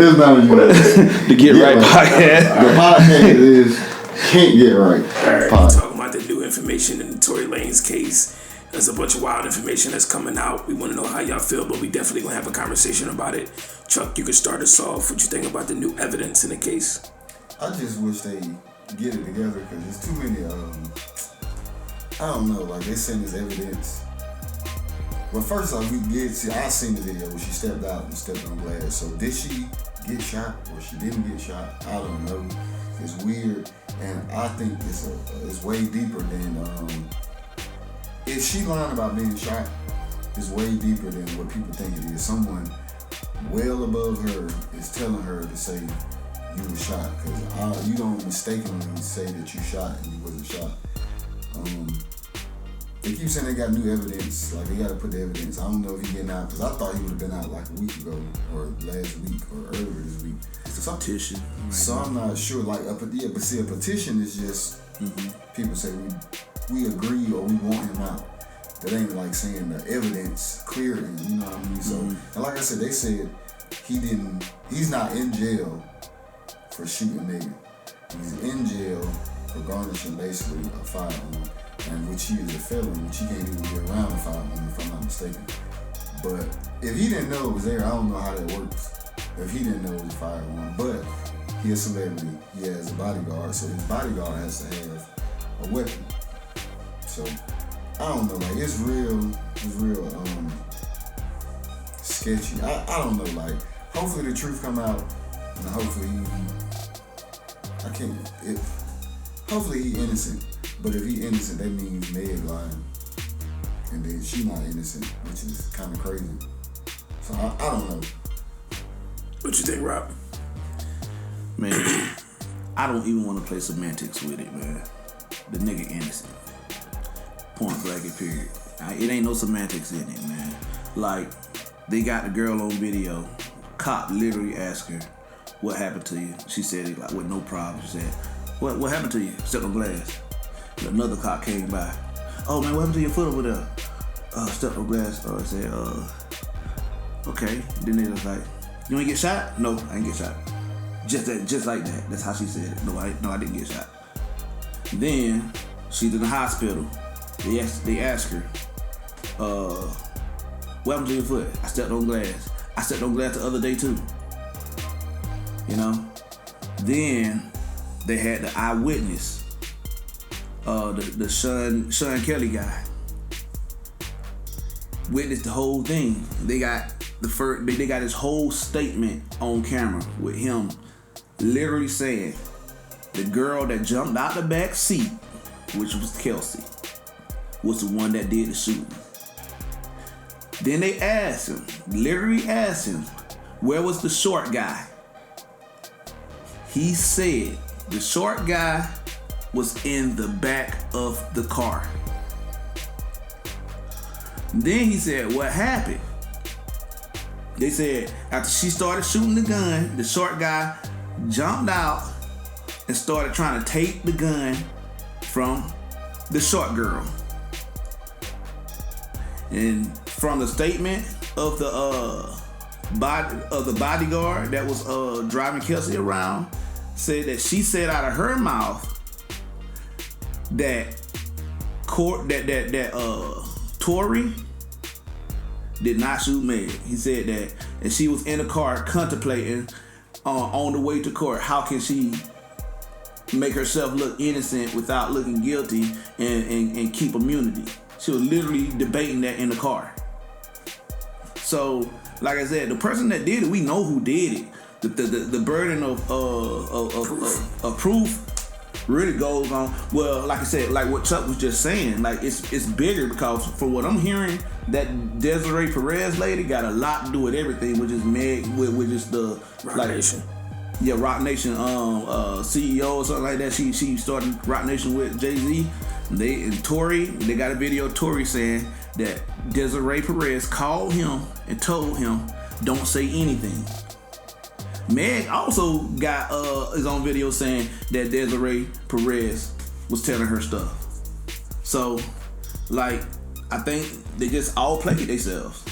It's not a The Get Right podcast. The podcast is Can't Get Right. Alright, we're talking about the new information in the Tory Lanez case. There's a bunch of wild information that's coming out. We want to know how y'all feel, but we definitely going to have a conversation about it. Chuck, you can start us off. What you think about the new evidence in the case? I just wish they get it together because there's too many, I don't know, like they send this evidence. Well, first off, I seen the video where she stepped out and stepped on glass. So did she get shot or she didn't get shot? I don't know. It's weird, and I think it's way deeper than if she lying about being shot. It's way deeper than what people think it is. Someone well above her is telling her to say you were shot, because you don't mistakenly say that you shot and you wasn't shot. They keep saying they got new evidence, like they got to put the evidence. I don't know if he getting out, because I thought he would have been out like a week ago, or last week, or earlier this week. It's a petition. So I'm not sure, like, but see, a petition is just, people say we agree or we want him out. That ain't like saying the evidence cleared him, you know what I mean? So, and like I said, they said he's not in jail for shooting Megan. He's in jail for garnishing basically a firearm, and which he is a felon, which he can't even be around a firearm if I'm not mistaken. But if he didn't know it was there, I don't know how that works. If he didn't know it was a firearm, but he is a celebrity, he has a bodyguard, so his bodyguard has to have a weapon. So I don't know, like it's real sketchy. I don't know, like hopefully the truth come out, and hopefully hopefully he innocent. But if he innocent, that means Meg lying, and then she not innocent, which is kind of crazy. So I don't know. What you think, Rob? Man, I don't even want to play semantics with it, man. The nigga innocent. Point blank and period. It ain't no semantics in it, man. Like, they got the girl on video. Cop literally asked her, what happened to you? She said it like with no problem. She said, what happened to you? Stepped on glass. Another cop came by. Oh man, what happened to your foot over there? Stepped on glass. I said, okay. Then they was like, you ain't get shot? No, I ain't get shot. Just like that. That's how she said it. No, I didn't get shot. Then she's in the hospital. They ask her, what happened to your foot? I stepped on glass. I stepped on glass the other day too. You know? Then they had the eyewitness, the Sean Kelly guy. Witnessed the whole thing. They got they got his whole statement on camera with him literally saying the girl that jumped out the back seat, which was Kelsey, was the one that did the shooting. Then they literally asked him, where was the short guy? He said the short guy was in the back of the car. Then he said, what happened? They said after she started shooting the gun, the short guy jumped out and started trying to take the gun from the short girl. And from the statement of the bodyguard that was driving Kelsey around, said that she said out of her mouth that Tory did not shoot Meg. He said that, and she was in the car contemplating on the way to court, how can she make herself look innocent without looking guilty and keep immunity. She was literally debating that in the car. So, like I said, the person that did it, we know who did it. The burden of proof really goes on. Well, like I said, like what Chuck was just saying, like it's bigger because from what I'm hearing, that Desiree Perez lady got a lot to do with everything, which is Meg, with just the Rock like Nation. Yeah, Rock Nation CEO or something like that. She started Rock Nation with Jay-Z. And Tory, they got a video of Tory saying that Desiree Perez called him and told him, don't say anything. Meg also got his own video saying that Desiree Perez was telling her stuff. So, like, I think they just all played themselves.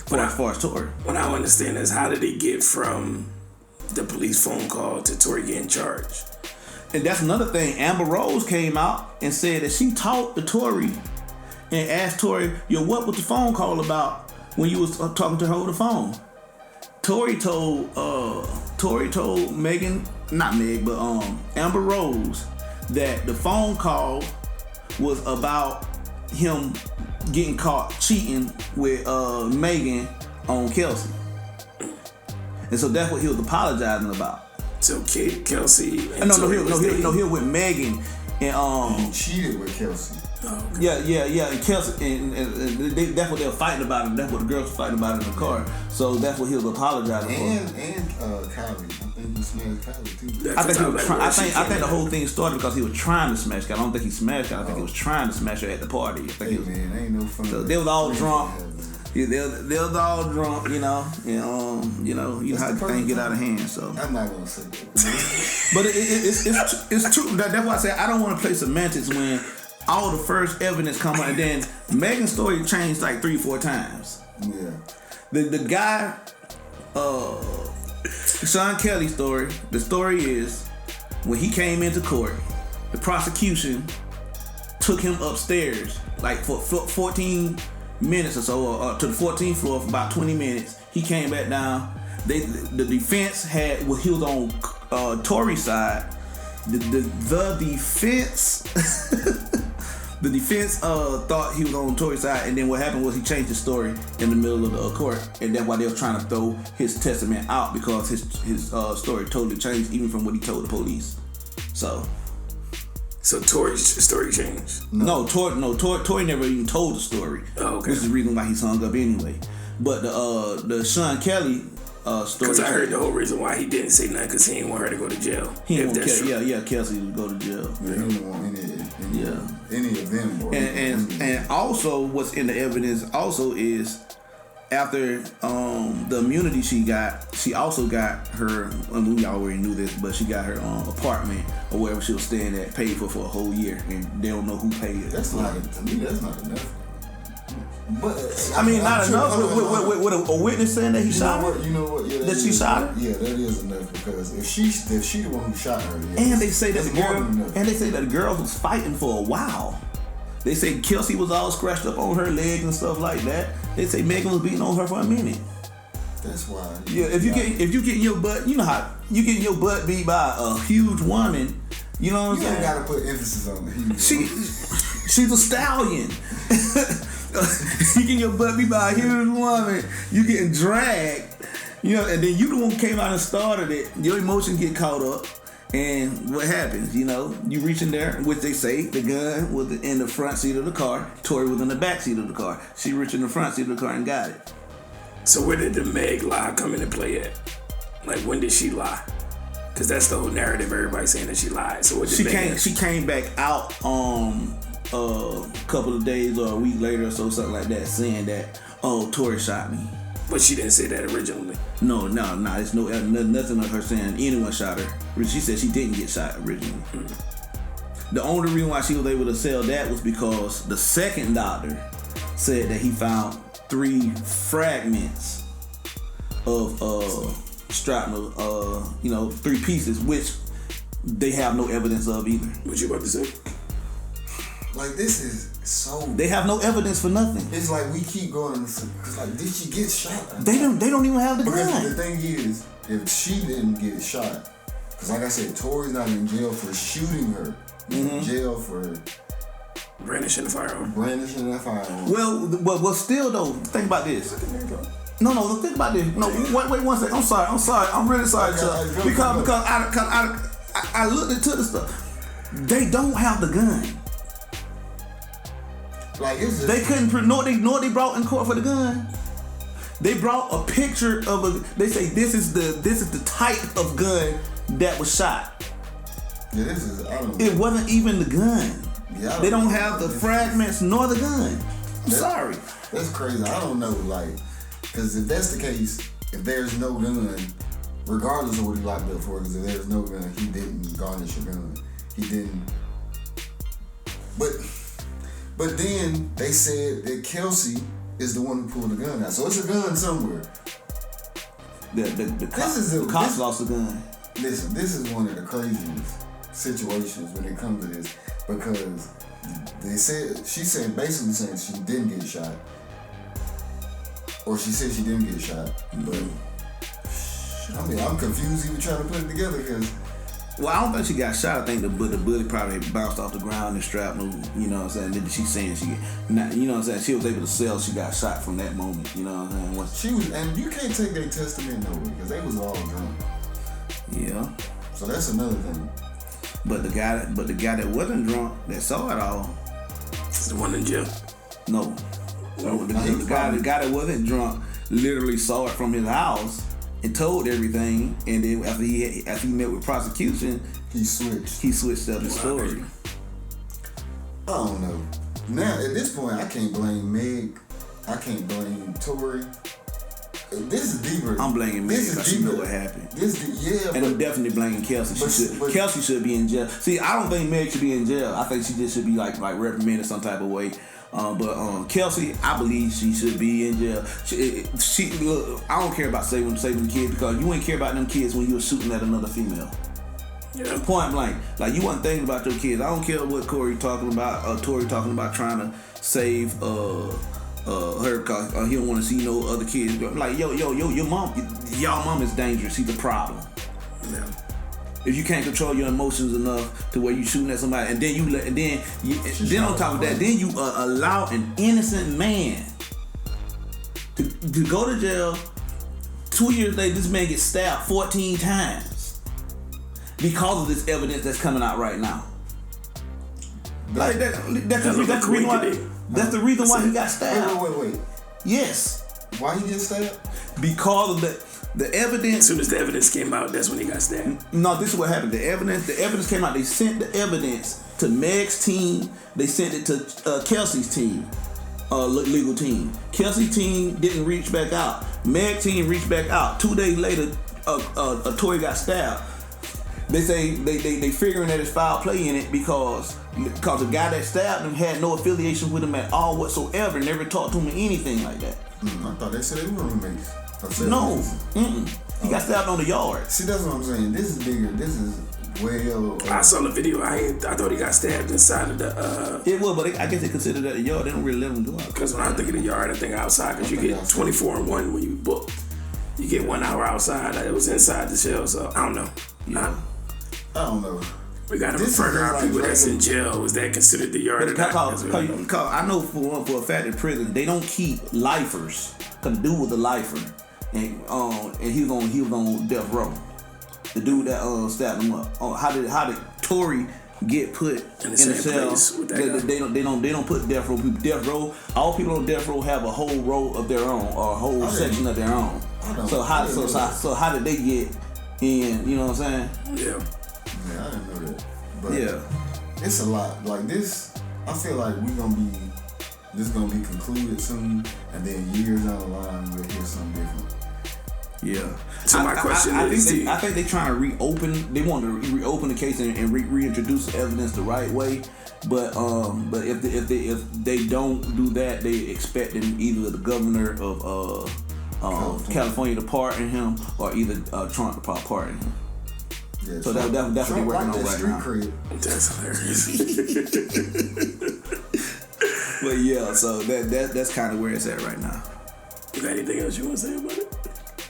But as far as Tory, what I don't understand is how did he get from the police phone call to Tory getting charged. And that's another thing. Amber Rose came out and said that she talked to Tory and asked Tory, "Yo, what was the phone call about when you was talking to her over the phone?" Tory told Megan, not Meg, but Amber Rose that the phone call was about him getting caught cheating with Megan on Kelsey. And so that's what he was apologizing about. So Kelsey and No, he was with Megan and He cheated with Kelsey. Oh, okay. Yeah, and Kelsey and that's what they were fighting about, and that's what the girls were fighting about in the car. So that's what he was apologizing for. And Kylie, I think he smashed Kylie too. I think the whole thing started because he was trying to smash her. I don't think he smashed her. I think he was trying to smash her at the party. I think man, ain't no fun. So they was all drunk. Yeah, they was all drunk, you know how things get out of hand. So I'm not gonna say that. But it's true. That's why I say I don't want to play semantics when all the first evidence come out and then Megan's story changed like 3-4 times. Yeah. The guy, Sean Kelly's story. The story is when he came into court, the prosecution took him upstairs like for 14 minutes or so, to the 14th floor for about 20 minutes. He came back down. The defense had, he was on Tory's side. The defense, the defense thought he was on Tory's side, and then what happened was he changed his story in the middle of the court, and that's why they were trying to throw his testament out because his story totally changed even from what he told the police. So Tory's story changed? No, Tory never even told the story. Oh, okay. Which is the reason why he's hung up anyway. But the Sean Kelly story. Because I heard the whole reason why he didn't say nothing because he didn't want her to go to jail. He didn't want Kelsey to go to jail. Yeah, he didn't want any of them. And also what's in the evidence also is after the immunity she got, she also got her, we already knew this, but she got her apartment or wherever she was staying at paid for a whole year, and they don't know who paid it. That's not, to me, that's not enough. But I mean, not enough with a witness saying that he shot her. You know what? Yeah, that she shot her. Yeah, that is enough because if she the one who shot her, and they say that the girl was fighting for a while. They say Kelsey was all scratched up on her legs and stuff like that. They say Megan was beating on her for a minute. That's why. Yeah, if you get your butt, you know how you get your butt beat by a huge woman. You know what I'm saying? You gotta put emphasis on it. She's a stallion. You get your butt beat by a huge woman. You getting dragged. You know, and then you the one who came out and started it. Your emotions get caught up. And what happens, you reach in there, which they say the gun was in the front seat of the car. Tory was in the back seat of the car. She reached in the front seat of the car and got it. So where did the Meg lie come into play at? Like, when did she lie? Because that's the whole narrative. Everybody's saying that she lied. So what did she came back out a couple of days or a week later or something like that, saying that, Tory shot me. But she didn't say that originally. No. There's nothing of her saying anyone shot her. She said she didn't get shot originally. Mm-hmm. The only reason why she was able to sell that was because the second doctor said that he found 3 fragments of shrapnel, 3 pieces, which they have no evidence of either. What you about to say? Like, this is so... They have no evidence for nothing. It's like we keep going, because like, did she get shot? They don't even have the gun. The thing is, if she didn't get shot, because like I said, Tory's not in jail for shooting her. He's in jail for... brandishing a firearm. Well, still though, think about this. No, think about this. No, wait 1 second. I'm sorry. I'm really sorry, Chuck. Because I looked into the stuff. They don't have the gun. Like, they couldn't know what they brought in court for the gun. They brought a picture of a. They say this is the type of gun that was shot. Yeah, it wasn't even the gun. Yeah, they don't have the fragments nor the gun. I'm sorry. That's crazy. I don't know, like, because if that's the case, if there's no gun, regardless of what he locked up for, because if there's no gun, he didn't garnish a gun. He didn't. But then they said that Kelsey is the one who pulled the gun out. So it's a gun somewhere. The cops lost a gun. Listen, this is one of the craziest situations when it comes to this because she said basically saying she didn't get shot, or she said she didn't get shot, but I mean I'm confused even trying to put it together because. Well, I don't think she got shot. I think the bullet probably bounced off the ground and strapped her. You know what I'm saying? She's saying you know what I'm saying? She was able to sell. She got shot from that moment. You know what I'm saying? She was, and you can't take their testament nowhere because they was all drunk. Yeah. So that's another thing. But the guy that wasn't drunk, that saw it all. It's the one in jail. No. The guy that wasn't drunk literally saw it from his house. And told everything, and then after he met with prosecution, he switched up his story. I don't know. Now at this point, I can't blame Meg. I can't blame Tory. This is deeper. I'm blaming Meg because you know what happened. And I'm definitely blaming Kelsey. Kelsey should be in jail. See, I don't think Meg should be in jail. I think she just should be like reprimanded some type of way. But Kelsey, I believe she should be in jail. She look, I don't care about saving the kids because you ain't care about them kids when you were shooting at another female. Yeah. Point blank. Like you wasn't thinking about your kids. I don't care what Tory talking about trying to save her because he don't want to see no other kids. Like your mom is dangerous. She's a problem. Yeah. If you can't control your emotions enough to where you shooting at somebody, and then on top of that, then you allow an innocent man to go to jail. 2 years later, this man gets stabbed 14 times because of this evidence that's coming out right now. Like that's the reason why he got stabbed. Wait. Yes. Why he get stabbed? Because of the evidence. As soon as the evidence came out, that's when he got stabbed. No, this is what happened. The evidence came out. They sent the evidence to Meg's team. They sent it to Kelsey's team, legal team. Kelsey's team didn't reach back out. Meg's team reached back out. 2 days later, Tory got stabbed. They say they figuring that it's foul play in it because the guy that stabbed him had no affiliation with him at all whatsoever. Never talked to him or anything like that. I thought they said they were roommates. No. He got stabbed on the yard. See, that's what I'm saying. This is bigger. This is way I saw the video. I thought he got stabbed inside of the. It was, but I guess they consider that a yard. They don't really let him go out. Because when I think of the yard, I think outside. Because you get 24 and 1 when you book. You get 1 hour outside. It was inside the shell, so I don't know. Yeah. I don't know. We got to refer to our people that's in jail. Was that considered the yard? I know for a fact in prison they don't keep lifers. Cause the dude was a lifer, and he was on death row. The dude that stabbed him up. How did Tory get put in the cell? They don't put death row people. Death row. All people on death row have a whole row of their own or a whole section of their own. So how did they get in? You know what I'm saying? Yeah, I didn't know that. But yeah, it's a lot. Like this, I feel like this is gonna be concluded soon, and then years down the line we'll hear something different. Yeah. So my question is, I think they're trying to reopen. They want to reopen the case and reintroduce the evidence the right way. But if they don't do that, they expecting either the governor of California to pardon him or either Trump to pardon him. Yeah, so that's what they're working on right now. That's hilarious. But yeah, so that's kind of where it's at right now. You got anything else you want to say about it?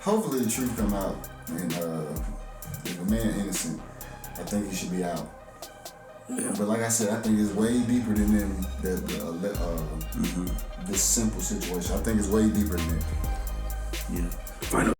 Hopefully the truth come out, and if a man innocent, I think he should be out. Yeah. But like I said, I think it's way deeper than this simple situation. I think it's way deeper than that. Yeah. Final